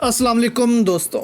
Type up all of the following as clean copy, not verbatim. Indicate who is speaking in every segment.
Speaker 1: अस्सलाम वालेकुम दोस्तों।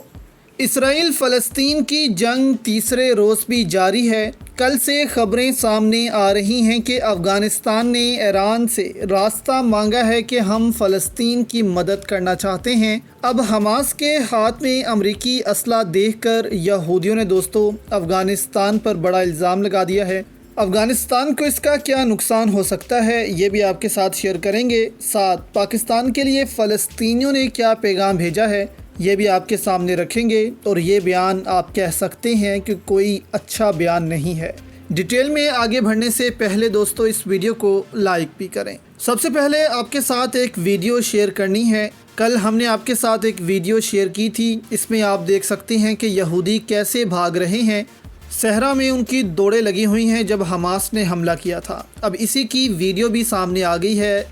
Speaker 1: इसराइल फ़लस्तीन की जंग तीसरे रोज़ भी जारी है। कल से ख़बरें सामने आ रही हैं कि अफ़गानिस्तान ने ईरान से रास्ता मांगा है कि हम फ़लस्तीन की मदद करना चाहते हैं। अब हमास के हाथ में अमरीकी असला देखकर यहूदियों ने दोस्तों अफ़गानिस्तान पर बड़ा इल्ज़ाम लगा दिया है। अफ़गानिस्तान को इसका क्या नुकसान हो सकता है ये भी आपके साथ शेयर करेंगे। साथ पाकिस्तान के लिए फ़लस्तीनियों ने क्या पैगाम भेजा है ये भी आपके सामने रखेंगे और ये बयान आप कह सकते हैं कि कोई अच्छा बयान नहीं है। डिटेल में आगे बढ़ने से पहले दोस्तों इस वीडियो को लाइक भी करें। सबसे पहले आपके साथ एक वीडियो शेयर करनी है। कल हमने आपके साथ एक वीडियो शेयर की थी। इसमें आप देख सकते हैं कि यहूदी कैसे भाग रहे हैं। सहरा में उनकी दौड़ें लगी हुई हैं जब हमास ने हमला किया था। अब इसी की वीडियो भी सामने आ गई है।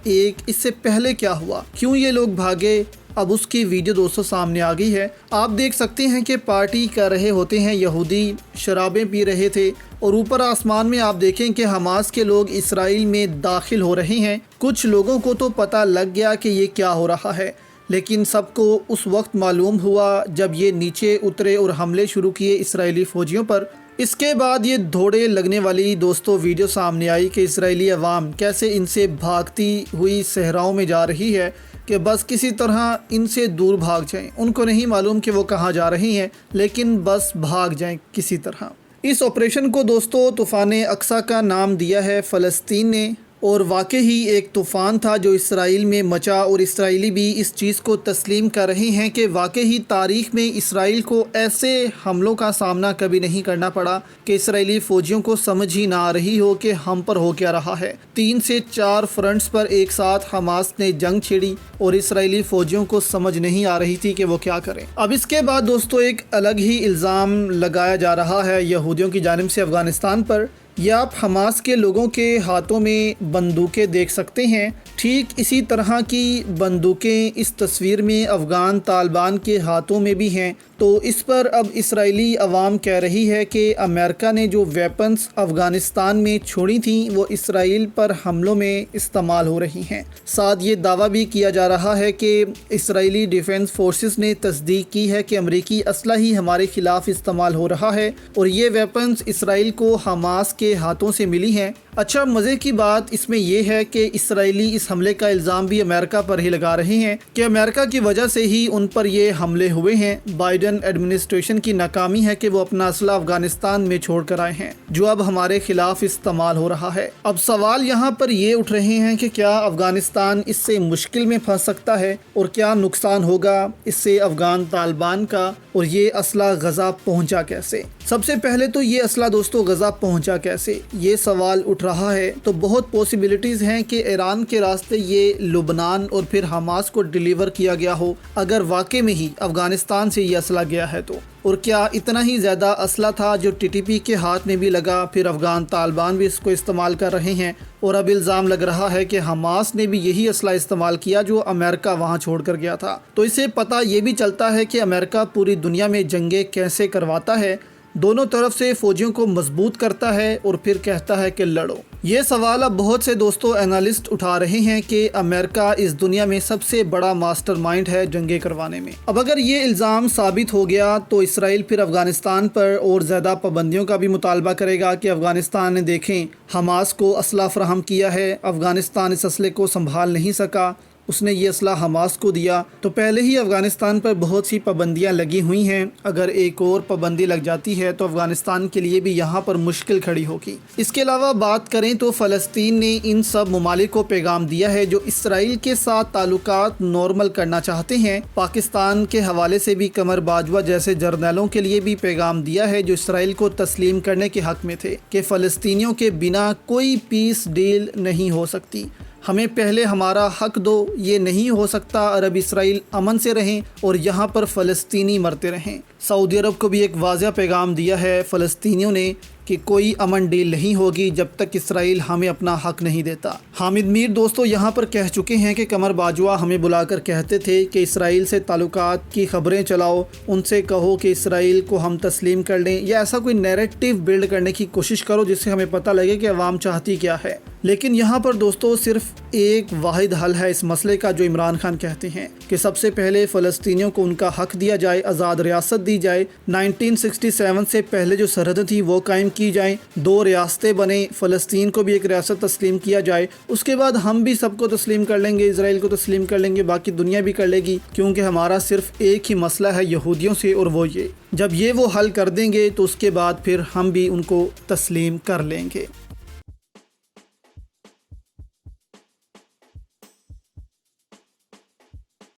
Speaker 1: इससे पहले क्या हुआ, क्यों ये लोग भागे, अब उसकी वीडियो दोस्तों सामने आ गई है। आप देख सकते हैं कि पार्टी कर रहे होते हैं यहूदी, शराबें पी रहे थे और ऊपर आसमान में आप देखें कि हमास के लोग इसराइल में दाखिल हो रहे हैं। कुछ लोगों को तो पता लग गया कि ये क्या हो रहा है, लेकिन सबको उस वक्त मालूम हुआ जब ये नीचे उतरे और हमले शुरू किए इसराइली फ़ौजियों पर। इसके बाद ये दौड़े लगने वाली दोस्तों वीडियो सामने आई कि इसराइली अवाम कैसे इनसे भागती हुई सहराओं में जा रही है कि बस किसी तरह इनसे दूर भाग जाएं। उनको नहीं मालूम कि वो कहाँ जा रही हैं, लेकिन बस भाग जाएं किसी तरह। इस ऑपरेशन को दोस्तों तूफ़ान अक्सा का नाम दिया है फ़लस्तीन ने, और वाकई ही एक तूफ़ान था जो इसराइल में मचा और इसराइली भी इस चीज़ को तस्लीम कर रहे हैं कि वाकई ही तारीख़ में इसराइल को ऐसे हमलों का सामना कभी नहीं करना पड़ा कि इसराइली फ़ौजियों को समझ ही ना आ रही हो कि हम पर हो क्या रहा है। 3 से 4 फ्रंट्स पर एक साथ हमास ने जंग छेड़ी और इसराइली फ़ौजियों को समझ नहीं आ रही थी कि वो क्या करें। अब इसके बाद दोस्तों एक अलग ही इल्ज़ाम लगाया जा रहा है यहूदियों की जानिब से अफ़गानिस्तान पर। यह आप हमास के लोगों के हाथों में बंदूकें देख सकते हैं। ठीक इसी तरह की बंदूकें इस तस्वीर में अफ़गान तालिबान के हाथों में भी हैं। तो इस पर अब इसराइली अवाम कह रही है कि अमेरिका ने जो वेपन्स अफ़गानिस्तान में छोड़ी थी वो इसराइल पर हमलों में इस्तेमाल हो रही हैं। साथ ये दावा भी किया जा रहा है कि इसराइली डिफेंस फोर्सेस ने तस्दीक की है कि अमरीकी असला ही हमारे ख़िलाफ़ इस्तेमाल हो रहा है और ये वेपन्स इसराइल को हमास के हाथों से मिली हैं। अच्छा, मज़े की बात इसमें यह है कि इसराइली इस हमले का इल्ज़ाम भी अमेरिका पर ही लगा रहे हैं कि अमेरिका की वजह से ही उन पर ये हमले हुए हैं। बाइडन एडमिनिस्ट्रेशन की नाकामी है कि वो अपना असला अफगानिस्तान में छोड़ कर आए हैं जो अब हमारे खिलाफ इस्तेमाल हो रहा है। अब सवाल यहाँ पर ये उठ रहे हैं कि क्या अफगानिस्तान इससे मुश्किल में फंस सकता है और क्या नुकसान होगा इससे अफगान तालिबान का, और ये असला गज़ा पहुँचा कैसे। सबसे पहले तो ये असला दोस्तों गज़ा पहुँचा कैसे, ये सवाल उठ रहा है। तो बहुत पॉसिबिलिटीज़ हैं कि ईरान के रास्ते ये लुबनान और फिर हमास को डिलीवर किया गया हो, अगर वाकई में ही अफ़गानिस्तान से ये असला गया है तो। और क्या इतना ही ज़्यादा असला था जो टीटीपी के हाथ में भी लगा, फिर अफ़गान तालिबान भी इसको इस्तेमाल कर रहे हैं और अब इल्ज़ाम लग रहा है कि हमास ने भी यही असला इस्तेमाल किया जो अमेरिका वहाँ छोड़ कर गया था। तो इससे पता ये भी चलता है कि अमेरिका पूरी दुनिया में जंगें कैसे करवाता है, दोनों तरफ से फ़ौजियों को मजबूत करता है और फिर कहता है कि लड़ो। ये सवाल अब बहुत से दोस्तों एनालिस्ट उठा रहे हैं कि अमेरिका इस दुनिया में सबसे बड़ा मास्टरमाइंड है जंगें करवाने में। अब अगर ये इल्ज़ाम साबित हो गया तो इसराइल फिर अफ़गानिस्तान पर और ज़्यादा पाबंदियों का भी मुतालबा करेगा कि अफ़गानिस्तान ने देखें हमास को असला फ़राहम किया है, अफ़गानिस्तान इस असले को संभाल नहीं सका, उसने ये असला हमास को दिया। तो पहले ही अफ़गानिस्तान पर बहुत सी पाबंदियां लगी हुई हैं, अगर एक और पाबंदी लग जाती है तो अफ़गानिस्तान के लिए भी यहाँ पर मुश्किल खड़ी होगी। इसके अलावा बात करें तो फ़लस्तीन ने इन सब ममालिक को पैगाम दिया है जो इसराइल के साथ ताल्लुकात नॉर्मल करना चाहते हैं। पाकिस्तान के हवाले से भी कमर बाजवा जैसे जर्नलों के लिए भी पैगाम दिया है जो इसराइल को तस्लीम करने के हक़ में थे कि फ़लस्तीनियों के बिना कोई पीस डील नहीं हो सकती, हमें पहले हमारा हक दो, ये नहीं हो सकता अरब इसराइल अमन से रहें और यहाँ पर फ़लस्तीनी मरते रहें। सऊदी अरब को भी एक वाज़ह पैगाम दिया है फ़लस्तीनियों ने कि कोई अमन डील नहीं होगी जब तक इसराइल हमें अपना हक नहीं देता। हामिद मीर दोस्तों यहाँ पर कह चुके हैं कि कमर बाजवा हमें बुलाकर कहते थे कि इसराइल से ताल्लुकात की खबरें चलाओ, उनसे कहो कि इसराइल को हम तस्लीम कर लें, या ऐसा कोई नैरेटिव बिल्ड करने की कोशिश करो जिससे हमें पता लगे कि अवाम चाहती क्या है। لیکن یہاں پر دوستو صرف ایک واحد حل ہے اس مسئلے کا، جو عمران خان کہتے ہیں کہ سب سے پہلے فلسطینیوں کو ان کا حق دیا جائے، آزاد ریاست دی جائے، 1967 سے پہلے جو سرحد تھی وہ قائم کی جائیں، 2 ریاستیں بنیں، فلسطین کو بھی ایک ریاست تسلیم کیا جائے، اس کے بعد ہم بھی سب کو تسلیم کر لیں گے، اسرائیل کو تسلیم کر لیں گے، باقی دنیا بھی کر لے گی، کیونکہ ہمارا صرف ایک ہی مسئلہ ہے یہودیوں سے، اور وہ یہ جب یہ وہ حل کر دیں گے تو اس کے بعد پھر ہم بھی ان کو تسلیم کر لیں گے۔